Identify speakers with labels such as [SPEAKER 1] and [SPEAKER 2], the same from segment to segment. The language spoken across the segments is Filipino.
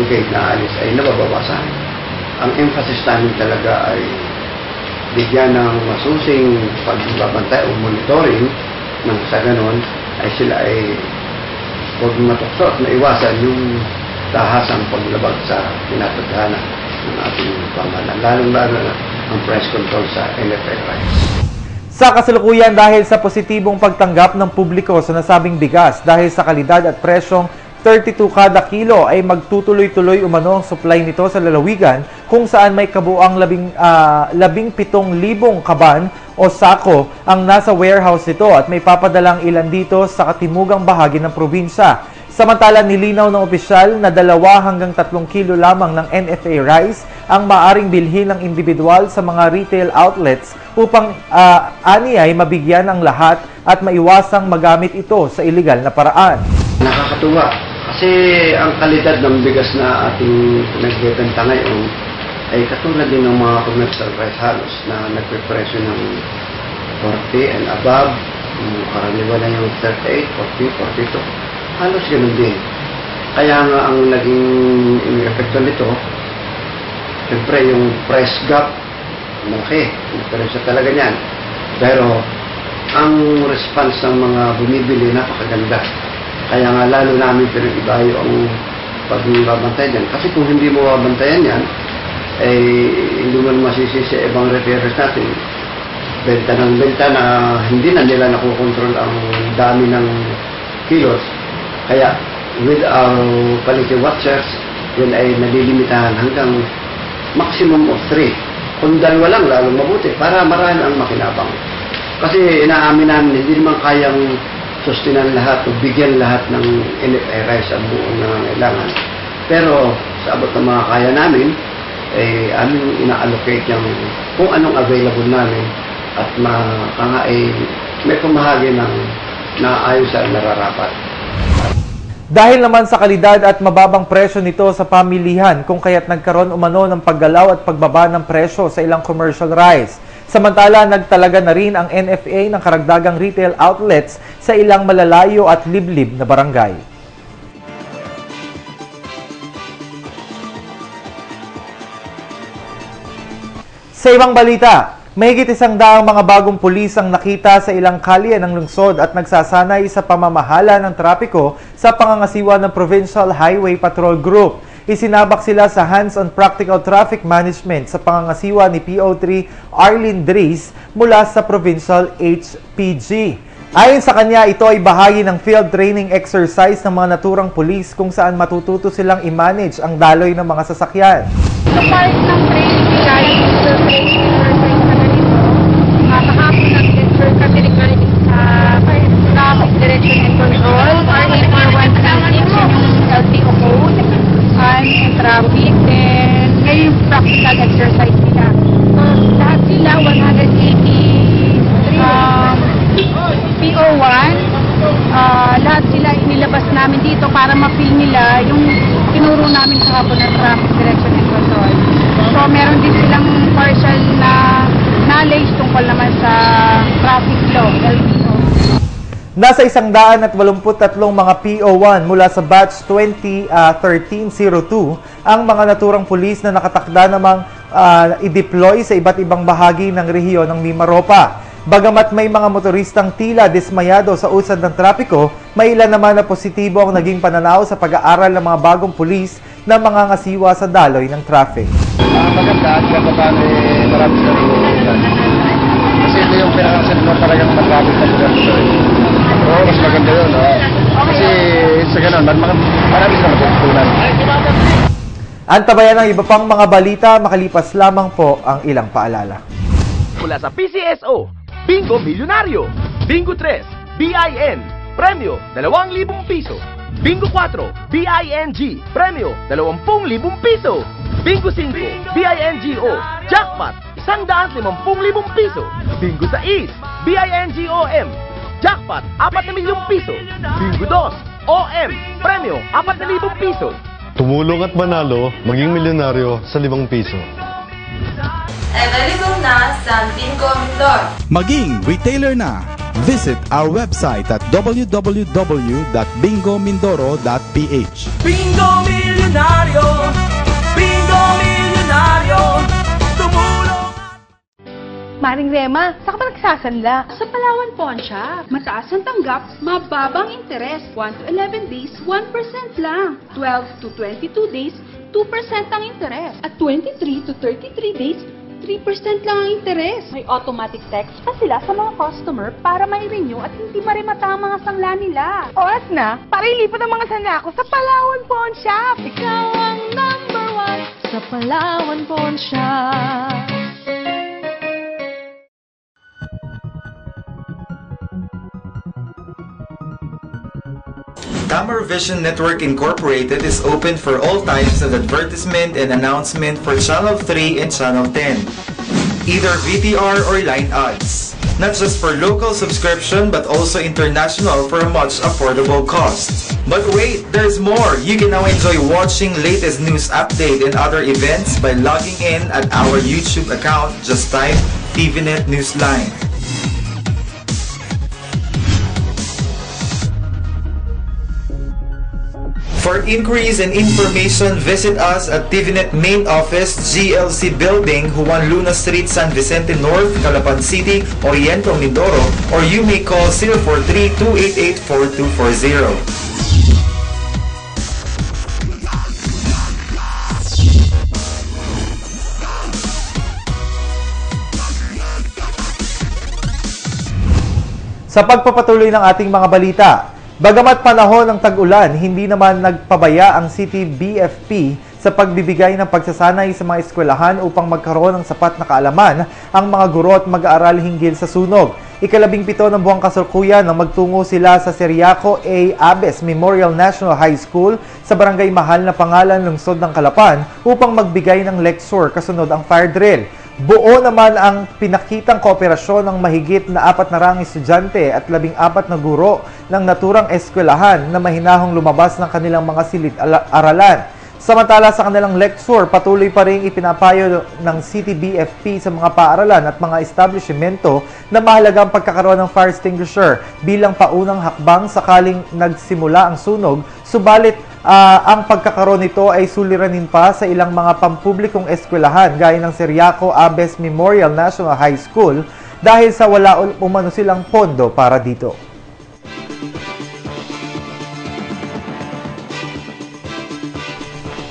[SPEAKER 1] brigade na alis ay nababawasan. Ang emphasis namin talaga ay bigyan ng masusing pagbabantay o monitoring nang sa ganon ay sila ay huwag matukso at maiwasan yung tahasang paglabag sa pinatadhana ng ating pamahalaan, lalong-lalo na ang price control sa NFA rice.
[SPEAKER 2] Sa kasalukuyan, dahil sa positibong pagtanggap ng publiko sa nasabing bigas dahil sa kalidad at presyong 32 kada kilo ay magtutuloy-tuloy umano ang supply nito sa lalawigan kung saan may kabuang 17,000 kaban o sako ang nasa warehouse nito at may papadalang ilan dito sa katimugang bahagi ng probinsya. Samantala, nilinaw ng opisyal na 2 hanggang 3 kilo lamang ng NFA rice ang maaring bilhin ng individual sa mga retail outlets upang ani ay mabigyan ang lahat at maiwasang magamit ito sa iligal na paraan.
[SPEAKER 1] Nakakatuwa kasi ang kalidad ng bigas na ating nagbebenta ngayon ay katulad din ng mga commercial rice halos na nagpe-presyo ng 40 and above, karaniwan na yung 38, 40, 42. Halos ganun din. Kaya nga ang naging epekto nito, siyempre yung price gap, malaki. Diferensya talaga niyan. Pero ang response ng mga bumibili, napakaganda. Kaya nga lalo namin pinag-ibayo ang pagbabantay dyan. Kasi kung hindi mo mabantayan yan, eh hindi mo masisisi ibang retailers natin. Benta ng benta na hindi na nila nakokontrol ang dami ng kilos. Kaya with our quality watchers, yun ay nalilimitahan hanggang maximum of 3. Kung 2 lang, lalong mabuti para marami ang makinabang. Kasi inaamin namin, hindi naman kayang sustinan lahat o bigyan lahat ng NFA rice ang buong nangangailangan. Pero sa abot ng mga kaya namin, eh, aming ina-allocate yung kung anong available namin at may pamahagi ng naayos sa nararapat.
[SPEAKER 2] Dahil naman sa kalidad at mababang presyo nito sa pamilihan kung kaya't nagkaroon umano ng paggalaw at pagbaba ng presyo sa ilang commercial rice. Samantala, nagtalaga na rin ang NFA ng karagdagang retail outlets sa ilang malalayo at liblib na barangay. Sa ibang balita, mahigit 100 mga bagong pulis ang nakita sa ilang kalye ng lungsod at nagsasanay sa pamamahala ng trapiko sa pangangasiwa ng Provincial Highway Patrol Group. Isinabak sila sa hands-on practical traffic management sa pangangasiwa ni PO3 Arlene Dries mula sa Provincial HPG. Ayon sa kanya, ito ay bahagi ng field training exercise ng mga naturang pulis kung saan matututo silang i-manage ang daloy ng mga sasakyan.
[SPEAKER 3] Sa part ng training nila, yung training exercise na ganito, kahapon nag-lecture kami regarding sa traffic direction and control, RA4136, yung LTO code, and traffic, then ngayon yung practical exercise nila. So, lahat sila, 180 PO1, lahat sila inilabas namin dito para ma-feel nila yung tinuro namin kahapon ng traffic direction and control. So, meron din silang partial na knowledge tungkol naman sa traffic law, LTO.
[SPEAKER 2] Nasa 183 mga PO1 mula sa batch 1302 ang mga naturang pulis na nakatakda namang i-deploy sa iba't ibang bahagi ng rehiyon ng Mimaropa. Bagamat may mga motoristang tila dismayado sa usad ng trapiko, may ilan naman na positibo ang naging pananaw sa pag-aaral ng mga bagong pulis na mga ngasiwa sa daloy ng traffic.
[SPEAKER 4] Maganda at kapag marami sa rin. Kasi ito yung pinakasin mo talagang mag-traffic sa lugar ito. Oo, mas maganda yun. Kasi sa ganun, marami sila matutunan.
[SPEAKER 2] Antabayan ang iba pang mga balita, makalipas lamang po ang ilang paalala.
[SPEAKER 5] Mula sa PCSO, Bingo Milyonaryo, Bingo 3, BIN, premyo 2,000 piso. Bingo 4, BING, premyo 20,000 piso. Bingo 5, BINGO, jackpot 150,000 piso. Bingo 6, BINGOM, jackpot 4 milyong piso. Bingo 2, OM, premyo 4,000 piso.
[SPEAKER 6] Tumulong at manalo, maging milyonaryo sa 5 piso.
[SPEAKER 7] Available na sa Bingo Mindoro.
[SPEAKER 8] Maging retailer na. Visit our website at www.bingomindoro.ph.
[SPEAKER 5] Bingo Milyonaryo!
[SPEAKER 3] Aling Rema, saan ka ba nagsasanla?
[SPEAKER 9] Sa Palawan Pawn Shop, mataas ang tanggap, mababang interes. 1 to 11 days, 1% lang. 12 to 22 days, 2% ang interes. At 23 to 33 days, 3% lang ang interes. May automatic text pa sila sa mga customer para mai-renew at hindi marimata ang mga sangla nila.
[SPEAKER 3] O at na, para ilipat ang mga sanla ko sa Palawan Pawn Shop.
[SPEAKER 9] Ikaw ang number 1 sa Palawan Pawn Shop.
[SPEAKER 10] Camera Vision Network Incorporated is open for all types of advertisement and announcement for Channel 3 and Channel 10, either VTR or line ads. Not just for local subscription but also international for a much affordable cost. But wait, there's more! You can now enjoy watching latest news update and other events by logging in at our YouTube account. Just type TVNet Newsline. For inquiries and information, visit us at TVNet Main Office, GLC Building, Juan Luna Street, San Vicente North, Calapan City, Oriental, Mindoro, or you may call 043-288-4240.
[SPEAKER 2] Sa pagpapatuloy ng ating mga balita, bagamat panahon ng tag-ulan, hindi naman nagpabaya ang City BFP sa pagbibigay ng pagsasanay sa mga eskwelahan upang magkaroon ng sapat na kaalaman ang mga guro at mag-aaral hinggil sa sunog. Ika-17 ng buwang kasalukuyan nang magtungo sila sa Ciriaco A. Abes Memorial National High School sa Barangay Mahal na Pangalan, Lungsod ng Calapan upang magbigay ng lecture kasunod ang fire drill. Buo naman ang pinakitang kooperasyon ng mahigit na 400 estudyante at 14 na guro ng naturang eskwelahan na mahinahong lumabas ng kanilang mga silid-aralan. Samantala sa kanilang lecture, patuloy pa rin ipinapayo ng City BFP sa mga paaralan at mga establishmento na mahalagang pagkakaroon ng fire extinguisher bilang paunang hakbang sakaling nagsimula ang sunog, subalit ang pagkakaroon nito ay suliranin pa sa ilang mga pampublikong eskwelahan gaya ng Ciriaco Abes Memorial National High School dahil sa wala umano silang pondo para dito.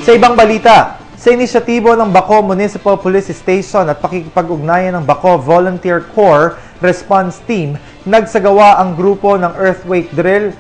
[SPEAKER 2] Sa ibang balita, sa inisyatibo ng Baco Municipal Police Station at pakikipag-ugnayan ng Baco Volunteer Corps Response Team, nagsagawa ang grupo ng earthquake drill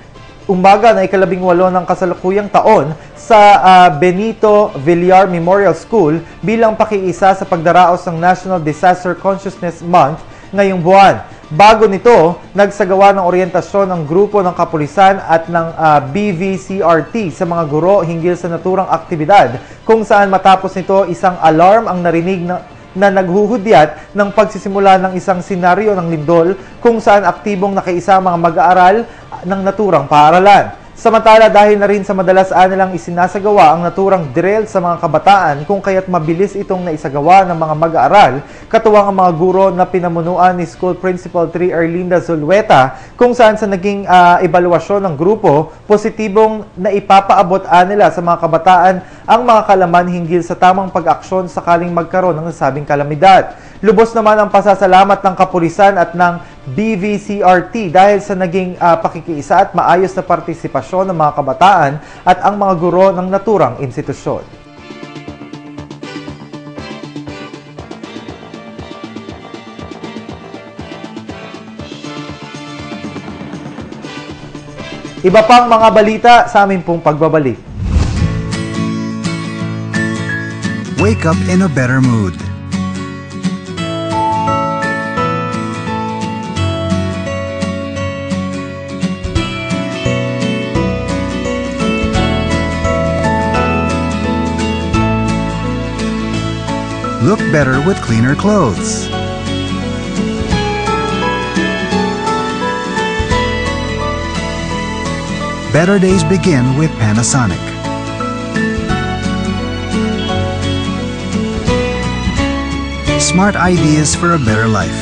[SPEAKER 2] umaga na ika-18 ng kasalukuyang taon sa Benito Villar Memorial School bilang pakiisa sa pagdaraos ng National Disaster Consciousness Month ngayong buwan. Bago nito, nagsagawa ng oryentasyon ng grupo ng kapulisan at ng BVCRT sa mga guro hinggil sa naturang aktibidad kung saan matapos nito isang alarm ang narinig na naghuhudyat ng pagsisimula ng isang senaryo ng lindol kung saan aktibong nakaisa mga mag-aaral ng naturang paaralan. Samantala dahil na rin sa madalas nilang isinasagawa ang naturang drill sa mga kabataan kung kaya't mabilis itong naisagawa ng mga mag-aaral, katuwang ang mga guro na pinamunuan ni School Principal 3 Erlinda Zulueta kung saan sa naging ebaluasyon ng grupo, positibong naipapaabot nila sa mga kabataan ang mga kalaman hinggil sa tamang pag-aksyon sakaling magkaroon ng nasabing kalamidad. Lubos naman ang pasasalamat ng kapulisan at ng BVCRT dahil sa naging pakikiisa at maayos na partisipasyon ng mga kabataan at ang mga guro ng naturang institusyon. Iba pang mga balita sa aming pong pagbabalik.
[SPEAKER 8] Wake up in a better mood. Look better with cleaner clothes. Better days begin with Panasonic. Smart ideas for a better life.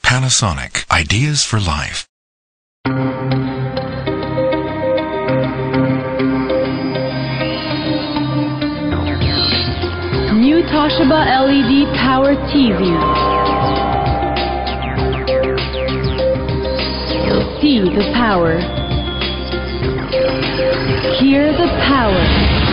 [SPEAKER 11] Panasonic. Ideas for life.
[SPEAKER 12] Toshiba LED Power TV. See the power. Hear the power.